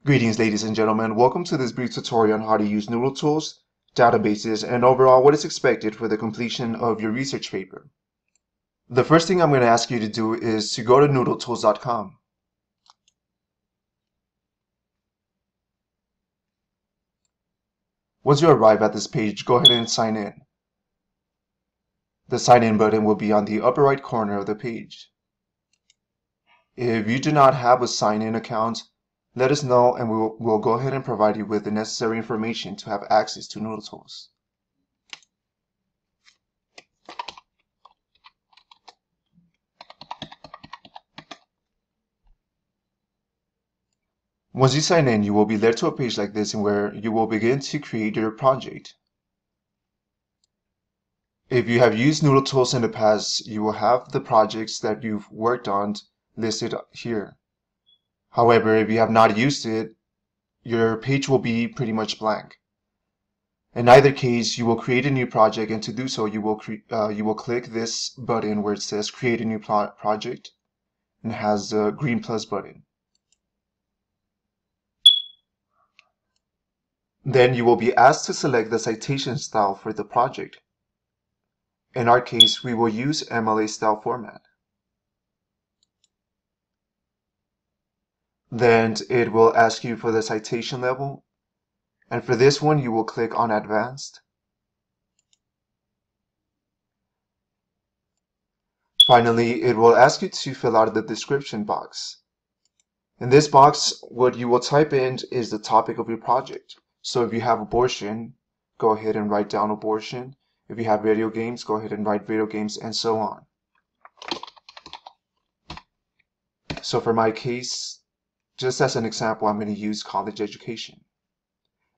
Greetings, ladies and gentlemen. Welcome to this brief tutorial on how to use Noodle tools, databases, and overall what is expected for the completion of your research paper. The first thing I'm going to ask you to do is to go to noodletools.com. Once you arrive at this page, go ahead and sign in. The sign in button will be on the upper right corner of the page. If you do not have a sign in account, let us know and we'll go ahead and provide you with the necessary information to have access to Noodle Tools. Once you sign in, you will be led to a page like this where you will begin to create your project. If you have used Noodle Tools in the past, you will have the projects that you've worked on listed here. However, if you have not used it, your page will be pretty much blank. In either case, you will create a new project, and to do so, you will click this button where it says Create a New Project, and it has the green plus button. Then you will be asked to select the citation style for the project. In our case, we will use MLA style format. Then it will ask you for the citation level, and for this one you will click on Advanced. Finally, it will ask you to fill out the description box. In this box, what you will type in is the topic of your project. So if you have abortion, go ahead and write down abortion. If you have video games, go ahead and write video games, and so on. So for my case, just as an example, I'm going to use college education.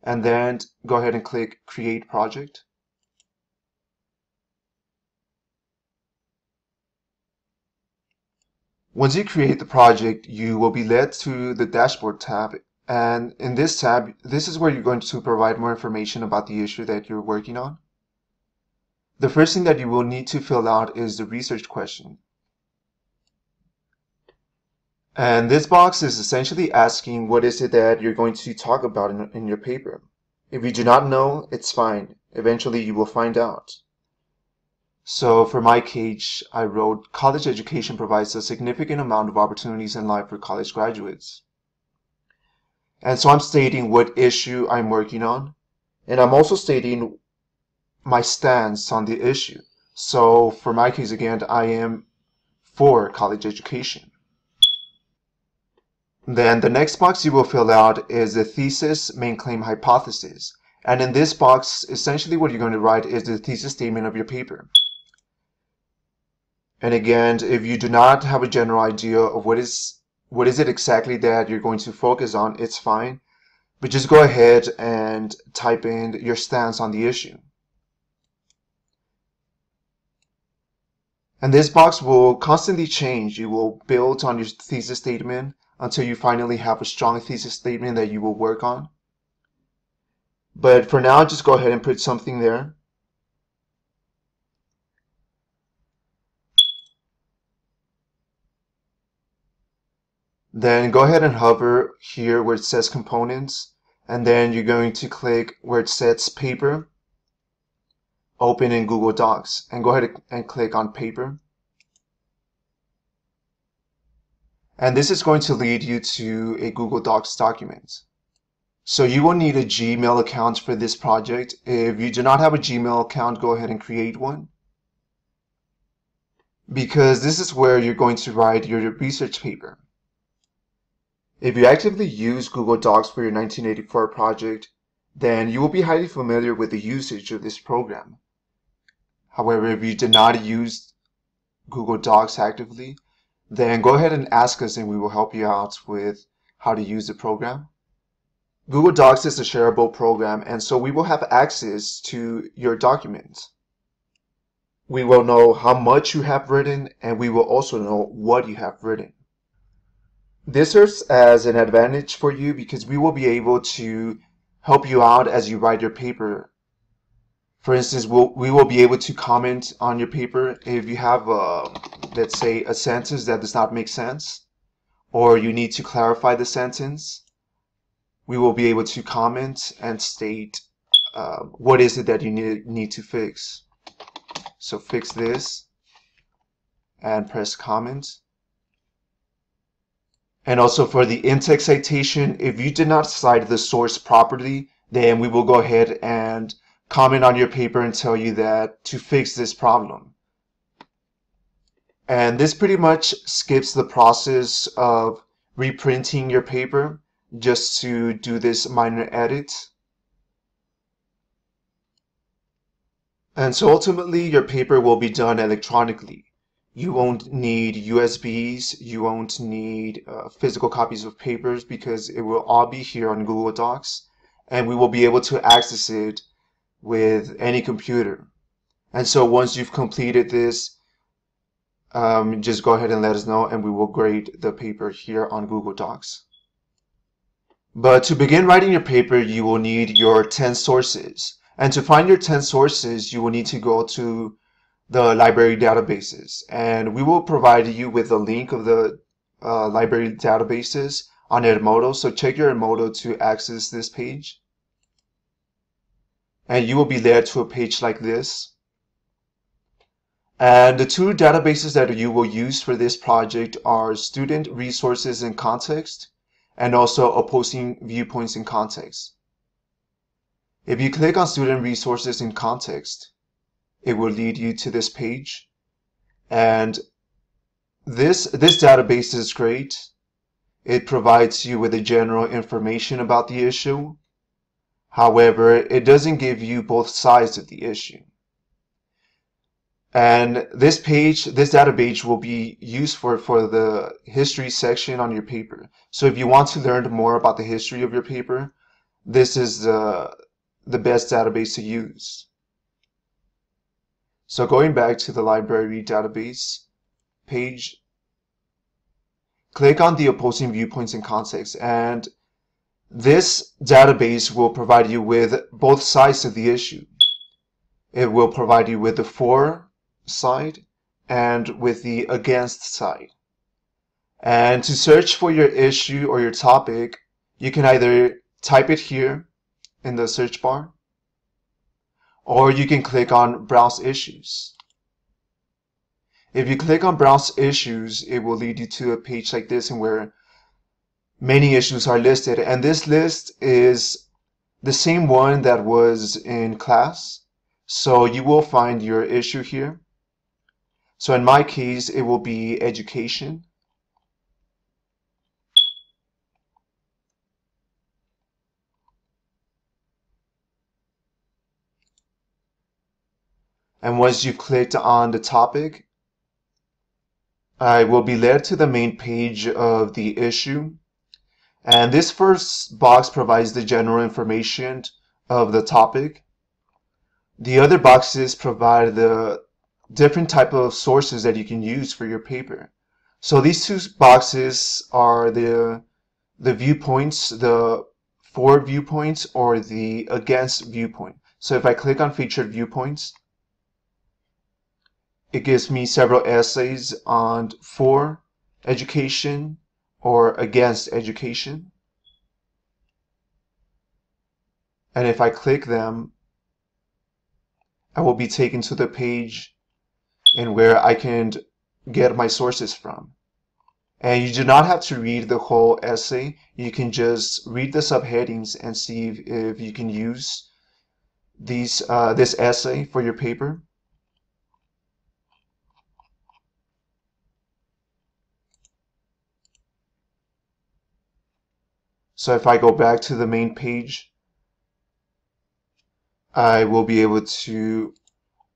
And then go ahead and click Create Project. Once you create the project, you will be led to the Dashboard tab. And in this tab, this is where you're going to provide more information about the issue that you're working on. The first thing that you will need to fill out is the research question. And this box is essentially asking what is it that you're going to talk about in your paper. If you do not know, it's fine. Eventually you will find out. So for my case, I wrote, college education provides a significant amount of opportunities in life for college graduates. And so I'm stating what issue I'm working on, and I'm also stating my stance on the issue. So for my case, again, I am for college education. Then the next box you will fill out is the thesis main claim hypothesis. And in this box, essentially what you're going to write is the thesis statement of your paper. And again, if you do not have a general idea of what is it exactly that you're going to focus on, it's fine. But just go ahead and type in your stance on the issue. And this box will constantly change. You will build on your thesis statement until you finally have a strong thesis statement that you will work on. But for now, just go ahead and put something there. Then go ahead and hover here where it says components, and then you're going to click where it says paper, open in Google Docs, and go ahead and click on paper. And this is going to lead you to a Google Docs document. So you will need a Gmail account for this project. If you do not have a Gmail account, go ahead and create one, because this is where you're going to write your research paper. If you actively use Google Docs for your 1984 project, then you will be highly familiar with the usage of this program. However, if you did not use Google Docs actively, then go ahead and ask us and we will help you out with how to use the program. Google Docs is a shareable program, and so we will have access to your documents. We will know how much you have written, and we will also know what you have written. This serves as an advantage for you because we will be able to help you out as you write your paper. For instance, we will be able to comment on your paper if you have, let's say, a sentence that does not make sense, or you need to clarify the sentence, we will be able to comment and state what is it that you need to fix. So fix this and press comment. And also for the in-text citation, if you did not cite the source properly, then we will go ahead and comment on your paper and tell you that to fix this problem. And this pretty much skips the process of reprinting your paper just to do this minor edit. And so ultimately your paper will be done electronically. You won't need USBs, you won't need physical copies of papers, because it will all be here on Google Docs, and we will be able to access it with any computer. And so once you've completed this, just go ahead and let us know, and we will grade the paper here on Google Docs. But to begin writing your paper, you will need your 10 sources. And to find your 10 sources, you will need to go to the library databases, and we will provide you with a link of the library databases on Edmodo. So check your Edmodo to access this page, and you will be led to a page like this. And the two databases that you will use for this project are Student Resources in Context and also Opposing Viewpoints in Context. If you click on Student Resources in Context, it will lead you to this page, and this database is great. It provides you with the general information about the issue. However, it doesn't give you both sides of the issue. And this database will be used for the history section on your paper. So if you want to learn more about the history of your paper, this is the best database to use. So going back to the library database page, click on the Opposing Viewpoints in Context, and this database will provide you with both sides of the issue. It will provide you with the for side and with the against side. And to search for your issue or your topic, you can either type it here in the search bar, or you can click on Browse Issues. If you click on Browse Issues, it will lead you to a page like this, and where many issues are listed. And this list is the same one that was in class. So you will find your issue here. So in my case, it will be education. And once you've clicked on the topic, I will be led to the main page of the issue. And this first box provides the general information of the topic. The other boxes provide the different type of sources that you can use for your paper. So these two boxes are the viewpoints, the for viewpoints or the against viewpoint. So if I click on featured viewpoints, it gives me several essays on for education or against education. And if I click them, I will be taken to the page in where I can get my sources from. And you do not have to read the whole essay. You can just read the subheadings and see if you can use this essay for your paper. So if I go back to the main page, I will be able to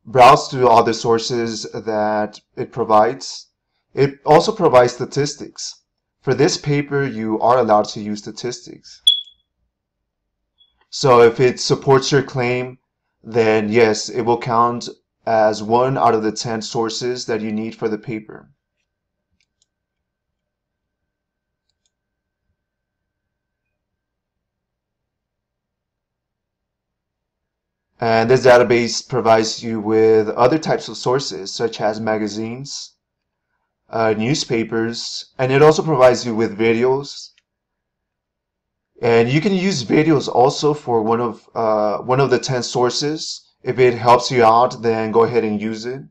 browse through all the sources that it provides. It also provides statistics. For this paper, you are allowed to use statistics. So if it supports your claim, then yes, it will count as 1 out of the 10 sources that you need for the paper. And this database provides you with other types of sources, such as magazines, newspapers, and it also provides you with videos. And you can use videos also for one of the 10 sources. If it helps you out, then go ahead and use it.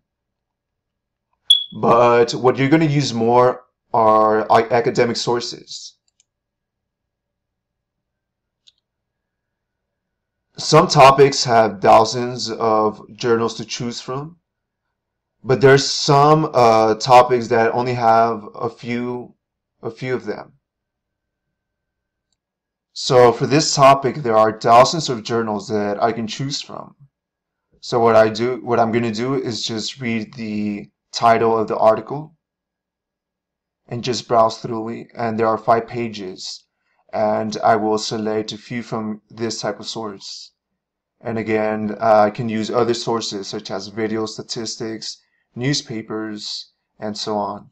But what you're going to use more are academic sources. Some topics have thousands of journals to choose from, but there's some topics that only have a few of them. So for this topic, there are thousands of journals that I can choose from. So what I'm going to do is just read the title of the article and just browse through it. And there are 5 pages, and I will select a few from this type of source. And again, I can use other sources such as video statistics, newspapers, and so on.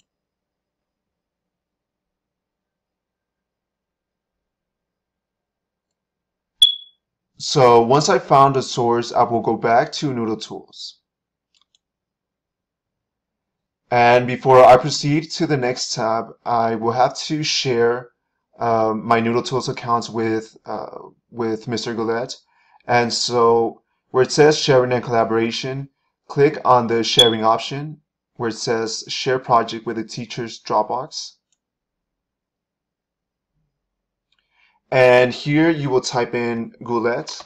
So once I found a source, I will go back to Noodle Tools. And before I proceed to the next tab, I will have to share my Noodle Tools account with Mr. Goulet. And so where it says sharing and collaboration, click on the sharing option where it says share project with a teacher's Dropbox. And here you will type in Goulet,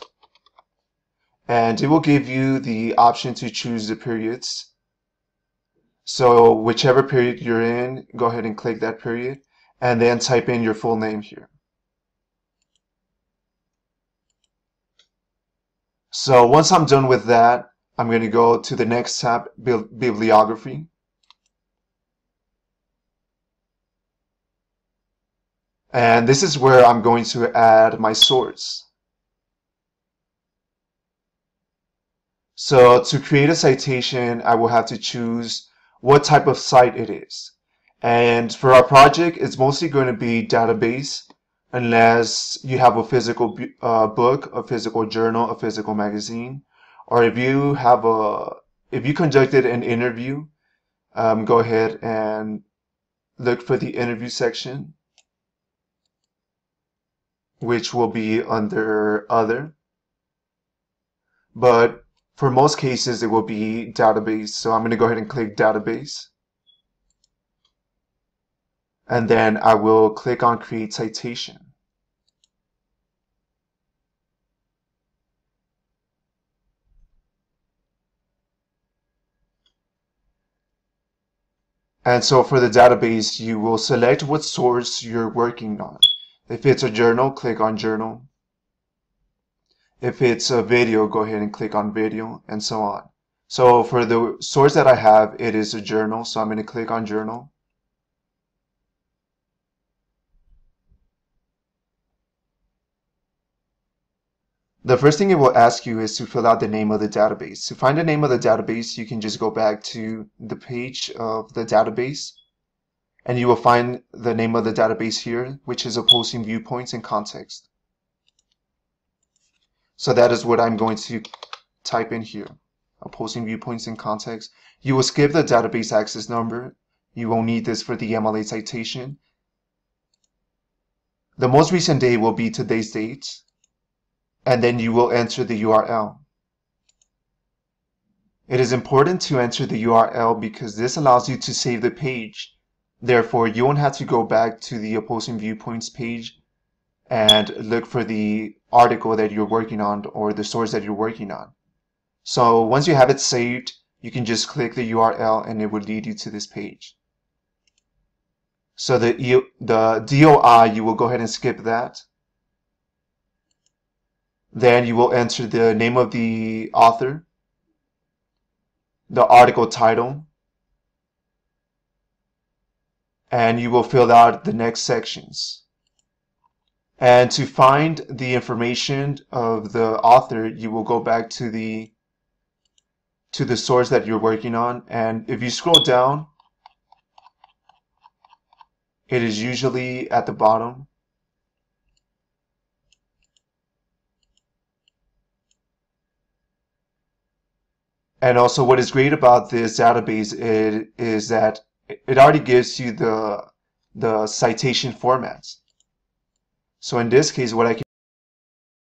and it will give you the option to choose the periods. So whichever period you're in, go ahead and click that period, and then type in your full name here. So once I'm done with that, I'm going to go to the next tab, Bibliography. And this is where I'm going to add my source. So to create a citation, I will have to choose what type of site it is. And for our project, it's mostly going to be database, unless you have a physical book, a physical journal, a physical magazine, or if you conducted an interview, go ahead and look for the interview section, which will be under Other. But for most cases, it will be database. So I'm going to go ahead and click database. And then I will click on create citation. And so for the database, you will select what source you're working on. If it's a journal, click on journal. If it's a video, go ahead and click on video, and so on. So for the source that I have, it is a journal, so I'm going to click on journal. The first thing it will ask you is to fill out the name of the database. To find the name of the database, you can just go back to the page of the database, and you will find the name of the database here, which is Opposing Viewpoints in Context. So that is what I'm going to type in here, Opposing Viewpoints in Context. You will skip the database access number. You won't need this for the MLA citation. The most recent date will be today's date, and then you will enter the URL. It is important to enter the URL because this allows you to save the page. Therefore, you won't have to go back to the Opposing Viewpoints page and look for the article that you're working on or the source that you're working on. So once you have it saved, you can just click the URL and it will lead you to this page. So the DOI, you will go ahead and skip that. Then you will enter the name of the author, the article title, and you will fill out the next sections. And to find the information of the author, you will go back to the source that you're working on. And if you scroll down, it is usually at the bottom. And also what is great about this database is that it already gives you the citation formats. So in this case, what I can